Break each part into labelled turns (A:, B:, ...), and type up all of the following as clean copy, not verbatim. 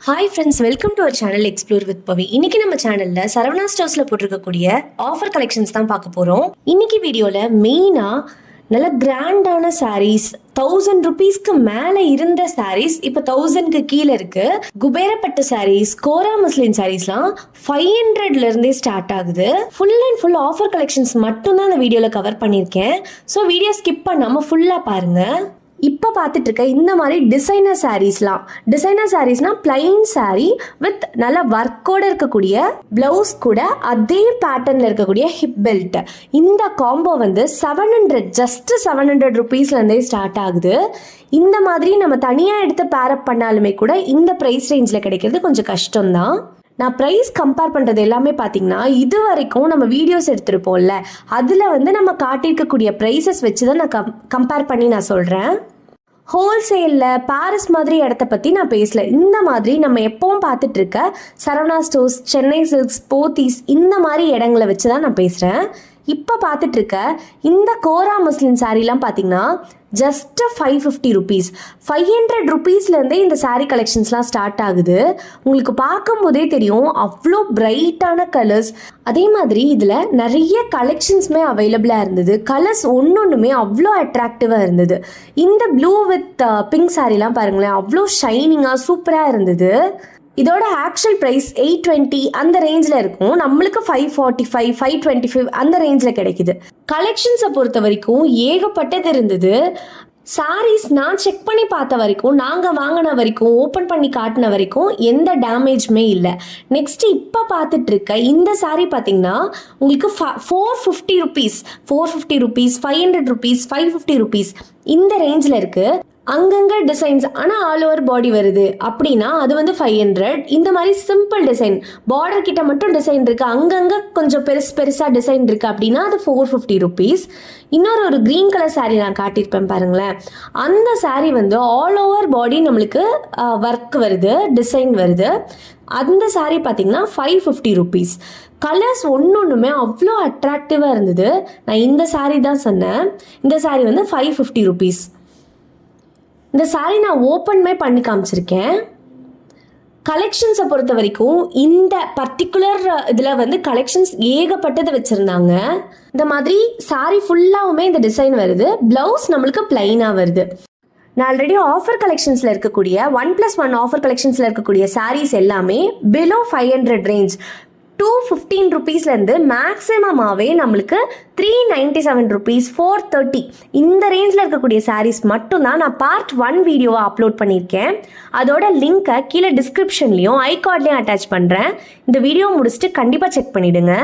A: Hi friends, welcome to our channel explore with Pavi. இன்னைக்கு நம்ம சேனல்ல சரவணா ஸ்டோர்ஸ்ல போட்டிருக்கக்கூடிய ஆஃபர் கலெக்ஷன்ஸ் தான் பார்க்க போறோம். இன்னைக்கு வீடியோல மெயினா நல்ல கிராண்டான சாரீஸ், 1000 ருபீஸ்க்கு மேல இருந்த சாரீஸ் இப்ப 1000க்கு கீழே இருக்கு. குபேரப்பட்டு சாரீஸ், கோரா மஸ்லின் சாரீஸ்லாம் 500ல இருந்தே ஸ்டார்ட் ஆகுது. Full and full offer collections மட்டும் தான் இந்த வீடியோல கவர் பண்ணியிருக்கேன். ஸோ வீடியோ ஸ்கிப் பண்ணாம ஃபுல்லா பாருங்க. இப்போ பார்த்துட்டு இருக்க இந்த மாதிரி டிசைனர் சாரீஸ்னால் பிளைன் சாரீ வித் நல்ல ஒர்க்கோடு இருக்கக்கூடிய பிளவுஸ் கூட அதே பேட்டர்னில் இருக்கக்கூடிய ஹிப் பெல்ட். இந்த காம்போ வந்து 700 ருபீஸ்லேருந்தே ஸ்டார்ட் ஆகுது. இந்த மாதிரி நம்ம தனியாக எடுத்து பேரப் பண்ணாலுமே கூட இந்த ப்ரைஸ் ரேஞ்சில் கிடைக்கிறது கொஞ்சம் கஷ்டம்தான். நான் ப்ரைஸ் கம்பேர் பண்ணுறது எல்லாமே பார்த்தீங்கன்னா இது வரைக்கும் நம்ம வீடியோஸ் எடுத்துருப்போம்ல, அதில் வந்து நம்ம காட்டியிருக்கக்கூடிய ப்ரைஸஸ் வச்சு தான் நான் கம்பேர் பண்ணி நான் சொல்கிறேன். ஹோல்சேலில் பாரிஸ் மாதிரி இடத்த பற்றி நான் பேசல. இந்த மாதிரி நம்ம எப்பவும் பார்த்துட்டு இருக்க சரவணா ஸ்டோர்ஸ், சென்னை சில்க்ஸ், போத்தீஸ் இந்த மாதிரி இடங்களை வச்சு தான் நான் பேசுகிறேன். இப்போ பார்த்துட்டு இருக்க இந்த கோரா மஸ்லின் சாரீலாம் பார்த்தீங்கன்னா ஜஸ்ட் 550 ருபீஸ், 500 ருபீஸ்லேருந்தே இந்த சாரீ கலெக்ஷன்ஸ்லாம் ஸ்டார்ட் ஆகுது. உங்களுக்கு பார்க்கும் போதே தெரியும் அவ்வளோ பிரைட்டான கலர்ஸ். அதே மாதிரி இதில் நிறைய கலெக்ஷன்ஸுமே அவைலபிளாக இருந்தது. கலர்ஸ் ஒன்றுமே அவ்வளோ அட்ராக்டிவாக இருந்தது. இந்த ப்ளூ வித் பிங்க் சாரீலாம் பாருங்களேன், அவ்வளோ ஷைனிங்காக சூப்பராக இருந்தது. இதோட ஆக்சுவல் ப்ரைஸ் 820 அந்த ரேஞ்சில் இருக்கும். நம்மளுக்கு 545, 525 அந்த ரேஞ்சில் கிடைக்குது. கலெக்ஷன்ஸை பொறுத்த வரைக்கும் ஏகப்பட்டது இருந்தது. சாரீஸ் நான் செக் பண்ணி பார்த்த வரைக்கும், நாங்கள் வாங்கின வரைக்கும், ஓப்பன் பண்ணி காட்டின வரைக்கும் எந்த டேமேஜுமே இல்லை. நெக்ஸ்ட் இப்போ பார்த்துட்டு இருக்க இந்த சாரீ பார்த்தீங்கன்னா உங்களுக்கு 450 ருபீஸ், 500 ருபீஸ், 550 ருபீஸ் இந்த ரேஞ்சில் இருக்குது. அங்கங்கே டிசைன்ஸ் ஆனால் ஆல் ஓவர் பாடி வருது அப்படின்னா அது வந்து 500. இந்த மாதிரி சிம்பிள் டிசைன், பார்டர் கிட்ட மட்டும் டிசைன் இருக்குது, அங்கங்கே கொஞ்சம் பெருசாக டிசைன் இருக்குது அப்படின்னா அது 450 ருபீஸ். ஒரு க்ரீன் கலர் சாரீ நான் காட்டியிருப்பேன் பாருங்களேன், அந்த சாரீ வந்து ஆல் ஓவர் பாடி நம்மளுக்கு ஒர்க் வருது, டிசைன் வருது. அந்த சாரீ பார்த்தீங்கன்னா 550 ருபீஸ். கலர்ஸ் ஒன்றுமே அவ்வளோ அட்ராக்டிவாக இருந்தது. நான் இந்த சாரீ தான் சொன்னேன். இந்த சாரீ வந்து 550 ருபீஸ். இந்த சாரீ நான் ஓப்பன்மே பண்ணி காமிச்சிருக்கேன். கலெக்ஷன்ஸை பொறுத்த வரைக்கும் இந்த பர்டிகுலர் இதில் வந்து கலெக்ஷன்ஸ் ஏகப்பட்டது வச்சுருந்தாங்க. இந்த மாதிரி சாரீ ஃபுல்லாகவுமே இந்த டிசைன் வருது. ப்ளவுஸ் நம்மளுக்கு பிளைனாக வருது. நான் ஆல்ரெடி ஆஃபர் கலெக்ஷன்ஸில் இருக்கக்கூடிய 1+1 ஆஃபர் கலெக்ஷன்ஸில் இருக்கக்கூடிய சாரீஸ் எல்லாமே பிலோ 500 ரேஞ்ச், 215 ருபீஸ்லேருந்து மேக்ஸிமமாகவே நம்மளுக்கு 397 ருபீஸ், 430 இந்த ரேஞ்சில் இருக்கக்கூடிய சாரீஸ் மட்டும்தான் நான் பார்ட் 1 வீடியோவை அப்லோட் பண்ணியிருக்கேன். அதோட லிங்க்கை கீழே டிஸ்கிரிப்ஷன்லேயும் ஐகார்ட்லேயும் அட்டாச் பண்ணுறேன். இந்த வீடியோ முடிச்சுட்டு கண்டிப்பாக செக் பண்ணிவிடுங்க.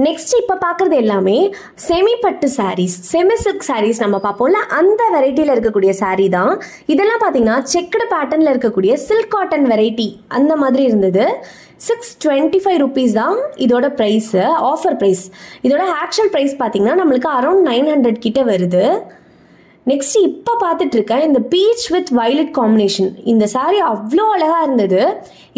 A: நெக்ஸ்ட் இப்போ பார்க்குறது எல்லாமே செமி பட்டு சாரீஸ், செமி சில்க் சாரீஸ் நம்ம பார்ப்போம்ல, அந்த வெரைட்டியில் இருக்கக்கூடிய சாரீ தான். இதெல்லாம் பார்த்தீங்கன்னா செக்குடு பேட்டர்னில் இருக்கக்கூடிய சில்க் காட்டன் வெரைட்டி அந்த மாதிரி இருந்தது. 625 ருபீஸ் தான் இதோட ப்ரைஸு, ஆஃபர் ப்ரைஸ். இதோட ஆக்சுவல் ப்ரைஸ் பார்த்தீங்கன்னா நம்மளுக்கு அரௌண்ட் 900 கிட்ட வருது. நெக்ஸ்ட் இப்போ பார்த்துட்டு இருக்கேன் இந்த பீச் வித் வயலட் காம்பினேஷன். இந்த சாரீ அவ்வளோ அழகாக இருந்தது.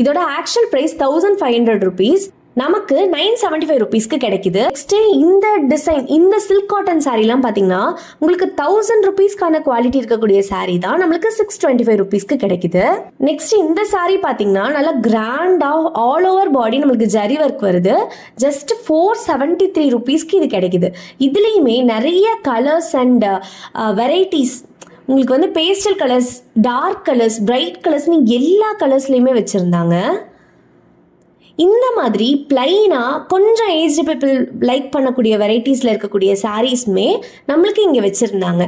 A: இதோட ஆக்சுவல் ப்ரைஸ் 1500 ருபீஸ், நமக்கு 975 ருபீஸ்க்கு கிடைக்குது. நெக்ஸ்ட் இந்த டிசைன், இந்த சில்க் காட்டன் சாரீலாம் பார்த்தீங்கன்னா உங்களுக்கு 1000 ருபீஸ்க்கான குவாலிட்டி இருக்கக்கூடிய சாரீ தான் நம்மளுக்கு 625 ருபீஸ்க்கு கிடைக்குது. நெக்ஸ்ட் இந்த சாரீ பார்த்தீங்கன்னா நல்லா கிராண்டாக ஆல் ஓவர் பாடி நம்மளுக்கு ஜரி ஒர்க் வருது. ஜஸ்ட் 473 ருபீஸ்க்கு இது கிடைக்குது. இதுலேயுமே நிறைய கலர்ஸ் அண்ட் வெரைட்டிஸ், உங்களுக்கு வந்து pastel colours, dark colours, bright கலர்ஸ்னு எல்லா கலர்ஸ்லையுமே வச்சுருந்தாங்க. இந்த மாதிரி பிளைனாக கொஞ்சம் ஏஜ்டு பீப்புள் லைக் பண்ணக்கூடிய வெரைட்டிஸில் இருக்கக்கூடிய சாரீஸுமே நம்மளுக்கு இங்கே வச்சுருந்தாங்க.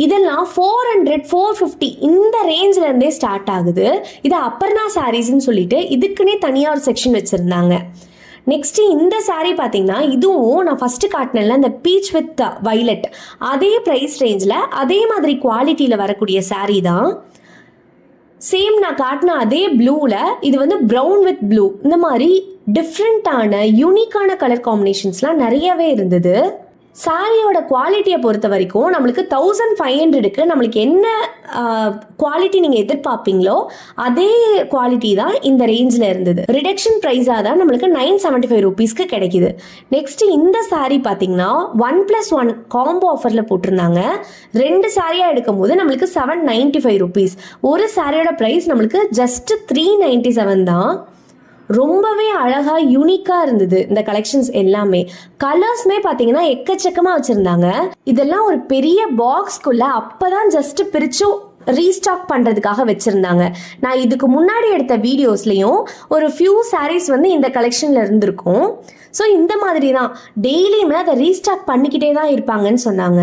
A: இதெல்லாம் 400, 450 இந்த ரேஞ்சிலேருந்தே ஸ்டார்ட் ஆகுது. இது அப்பர்ணா சாரீஸ்ன்னு சொல்லிட்டு இதுக்குன்னே தனியாக ஒரு செக்ஷன் வச்சுருந்தாங்க. நெக்ஸ்ட்டு இந்த சாரீ பார்த்தீங்கன்னா இதுவும் நான் ஃபஸ்ட்டு காட்டினேன்ல இந்த பீச் வித் வைலட், அதே ப்ரைஸ் ரேஞ்சில் அதே மாதிரி குவாலிட்டியில் வரக்கூடிய சாரீ தான். சேம் நான் காட்டின அதே ப்ளூவில் இது வந்து ப்ரௌன் வித் ப்ளூ, இந்த மாதிரி டிஃப்ரெண்ட்டான யூனிக்கான கலர் காம்பினேஷன்ஸ்லாம் நிறையவே இருந்தது. சாரியோட குவாலிட்டியை பொறுத்த வரைக்கும் நம்மளுக்கு 1500க்கு நம்மளுக்கு என்ன குவாலிட்டி நீங்கள் எதிர்பார்ப்பீங்களோ அதே குவாலிட்டி தான் இந்த ரேஞ்சில் இருந்தது. ரிடக்ஷன் ப்ரைஸாக தான் நம்மளுக்கு 975 ரூபீஸ்க்கு கிடைக்குது. நெக்ஸ்ட் இந்த சாரீ பார்த்தீங்கன்னா 1+1 காம்போ ஆஃபரில் போட்டிருந்தாங்க. 2 சாரியாக எடுக்கும் போது நம்மளுக்கு 795 ரூபீஸ். ஒரு சாரியோட ப்ரைஸ் நம்மளுக்கு ஜஸ்ட் 397 தான். ரொம்பவே அழகா யூனிக்கா இருந்தது இந்த கலெக்ஷன்ஸ் எல்லாமே. கலர்ஸ்மே பாத்தீங்கன்னா எக்கச்சக்கமா வச்சிருந்தாங்க. இதெல்லாம் ஒரு பெரிய பாக்ஸ்குள்ள அப்பதான் ஜஸ்ட் பிரிச்சு ரீஸ்டாக் பண்றதுக்காக வச்சிருந்தாங்க. நான் இதுக்கு முன்னாடி எடுத்த வீடியோஸ்லயும் ஒரு ஃபியூ சாரீஸ் வந்து இந்த கலெக்ஷன்ல இருந்திருக்கும். ஸோ இந்த மாதிரி தான் டெய்லியுமே அதை ரீஸ்டாக் பண்ணிக்கிட்டே தான் இருப்பாங்கன்னு சொன்னாங்க.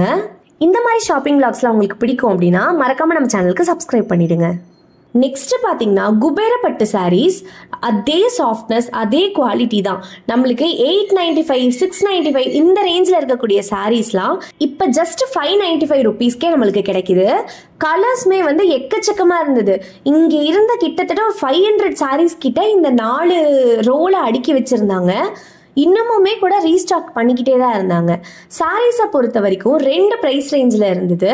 A: இந்த மாதிரி ஷாப்பிங் விளாக்ஸ்லாம் உங்களுக்கு பிடிக்கும் அப்படின்னா மறக்காம நம்ம சேனலுக்கு சப்ஸ்கிரைப் பண்ணிடுங்க. நெக்ஸ்ட் பார்த்தீங்கன்னா குபேரப்பட்டு சாரீஸ். அதே சாஃப்ட்னஸ் அதே குவாலிட்டி தான். நம்மளுக்கு 895 695 இந்த ரேஞ்சில் இருக்கக்கூடிய சாரீஸ்லாம் இப்போ ஜஸ்ட் 595 ரூபீஸ்க்கே நம்மளுக்கு கிடைக்குது. கலர்ஸ்மே வந்து எக்கச்சக்கமாக இருந்தது. இங்கே இருந்த கிட்டத்தட்ட ஒரு 500 சாரீஸ் கிட்ட இந்த 4 ரோலை அடுக்கி வச்சுருந்தாங்க. இன்னமுமே கூட ரீஸ்டாக் பண்ணிக்கிட்டே தான் இருந்தாங்க. சாரீஸை பொறுத்த வரைக்கும் 2 ப்ரைஸ் ரேஞ்சில் இருந்தது.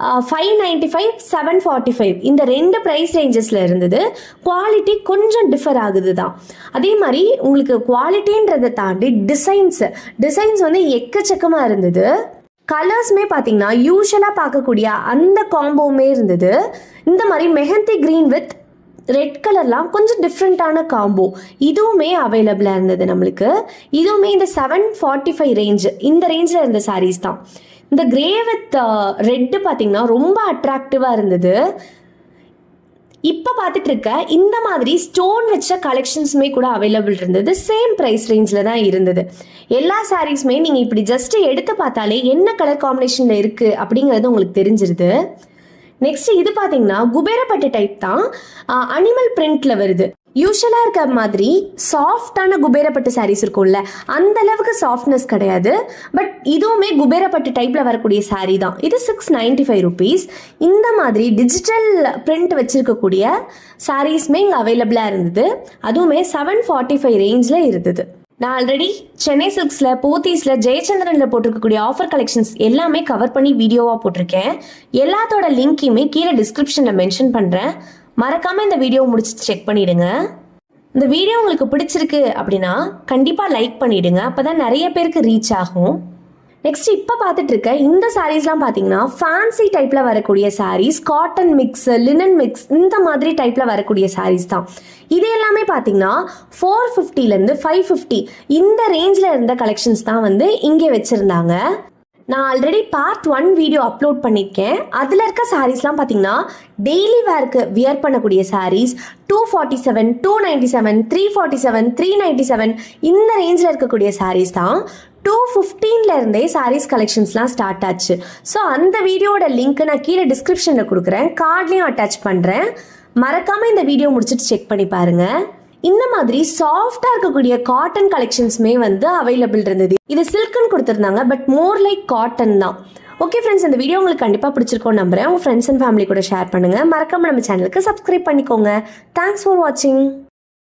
A: 595 745 இந்த 2 ப்ரைஸ் ரேஞ்சஸில் இருந்தது. குவாலிட்டி கொஞ்சம் டிஃபர் ஆகுது தான். அதே மாதிரி உங்களுக்கு குவாலிட்டின்றதை தாண்டி டிசைன்ஸ் வந்து எக்கச்சக்கமாக இருந்தது. கலர்ஸ்மே பார்த்தீங்கன்னா யூஸ்வலாக பார்க்கக்கூடிய அந்த காம்போவுமே இருந்தது. இந்த மாதிரி மெஹந்தி கிரீன் வித் ரெட் கலர்லாம் கொஞ்சம் டிஃப்ரெண்ட்டான காம்போ இதுவுமே அவைலபிளாக இருந்தது நம்மளுக்கு. இதுவுமே இந்த 745 ரேஞ்ச் இந்த ரேஞ்சில் இருந்த சாரீஸ் தான். இந்த கிரே வித் ரெட்டு பார்த்தீங்கன்னா ரொம்ப அட்ராக்டிவாக இருந்தது. இப்போ பார்த்துட்டு இருக்க இந்த மாதிரி ஸ்டோன் வச்ச கலெக்ஷன்ஸுமே கூட அவைலபிள் இருந்தது. சேம் ப்ரைஸ் ரேஞ்சில் தான் இருந்தது. எல்லா சாரீஸுமே நீங்கள் இப்படி ஜஸ்ட் எடுத்து பார்த்தாலே என்ன கலர் காம்பினேஷனில் இருக்குது அப்படிங்கிறது உங்களுக்கு தெரிஞ்சிருது. நெக்ஸ்ட் இது பார்த்தீங்கன்னா குபேரப்பட்டு டைப் தான். அனிமல் பிரிண்ட்ல வருது. யூஸ்வலாக இருக்க மாதிரி சாஃப்டான குபேரப்பட்டு சாரீஸ் இருக்கும்ல அந்த அளவுக்கு சாஃப்ட்னஸ் கிடையாது. பட் இதுவுமே குபேரப்பட்டு டைப்பில் வரக்கூடிய சாரீ தான். இது 695 ரூபீஸ். இந்த மாதிரி டிஜிட்டல் பிரிண்ட் வச்சிருக்கக்கூடிய சாரீஸ்மே இங்கே அவைலபிளாக இருந்தது. அதுவுமே 745 ரேஞ்சில் இருந்தது. நான் ஆல்ரெடி சென்னை சில்க்ஸில் போத்தீஸில் ஜெயச்சந்திரனில் போட்டிருக்கக்கூடிய ஆஃபர் கலெக்ஷன்ஸ் எல்லாமே கவர் பண்ணி வீடியோவாக போட்டிருக்கேன். எல்லாத்தோட லிங்க்கையுமே கீழே டிஸ்கிரிப்ஷனில் மென்ஷன் பண்ணுறேன். மறக்காமல் இந்த வீடியோ முடிச்சு செக் பண்ணிவிடுங்க. இந்த வீடியோ உங்களுக்கு பிடிச்சிருக்கு அப்படின்னா கண்டிப்பாக லைக் பண்ணிவிடுங்க. அப்போ தான் நிறைய பேருக்கு ரீச் ஆகும். நெக்ஸ்ட் இப்போ பார்த்துட்டு இருக்க இந்த சாரீஸ்லாம் பார்த்தீங்கன்னா ஃபேன்சி டைப்பில் வரக்கூடிய saris, cotton mix, linen mix இந்த மாதிரி டைப்பில் வரக்கூடிய சாரீஸ் தான். இது எல்லாமே பார்த்தீங்கன்னா 450லேருந்து 550 இந்த ரேஞ்சில் இருந்த கலெக்ஷன்ஸ் தான் வந்து இங்கே வச்சுருந்தாங்க. நான் ஆல்ரெடி பார்ட் 1 வீடியோ அப்லோட் பண்ணியிருக்கேன். அதில் இருக்க சாரீஸ்லாம் பார்த்தீங்கன்னா டெய்லி வேர்க்கு வியர் பண்ணக்கூடிய சாரீஸ் 247 297 347 397 இந்த ரேஞ்சில் இருக்கக்கூடிய சாரீஸ் தான். 215 இருந்தே சாரீஸ் கலெக்ஷன்ஸ்லாம் ஸ்டார்ட் ஆச்சு. ஸோ அந்த வீடியோட லிங்க் நான் கீழே டிஸ்கிரிப்ஷனில் கொடுக்குறேன், கார்ட்லேயும் அட்டாச் பண்ணுறேன். மறக்காமல் இந்த வீடியோ முடிச்சுட்டு செக் பண்ணி பாருங்கள். இந்த மாதிரி சாஃப்டாக இருக்கக்கூடிய காட்டன் கலெக்ஷன்ஸுமே வந்து அவைலபிள் இருந்தது. இது சில்க்குன்னு கொடுத்துருந்தாங்க, பட் மோர் லைக் காட்டன் தான். ஓகே ஃப்ரெண்ட்ஸ், இந்த வீடியோ உங்களுக்கு கண்டிப்பாக பிடிச்சிருக்கோன்னு நம்புறேன். உங்கள் ஃப்ரெண்ட்ஸ் அண்ட் ஃபேமிலி கூட ஷேர் பண்ணுங்கள். மறக்காமல் நம்ம சேனலுக்கு சப்ஸ்கிரைப் பண்ணிக்கோங்க. தேங்க்ஸ் ஃபார் வாட்சிங்.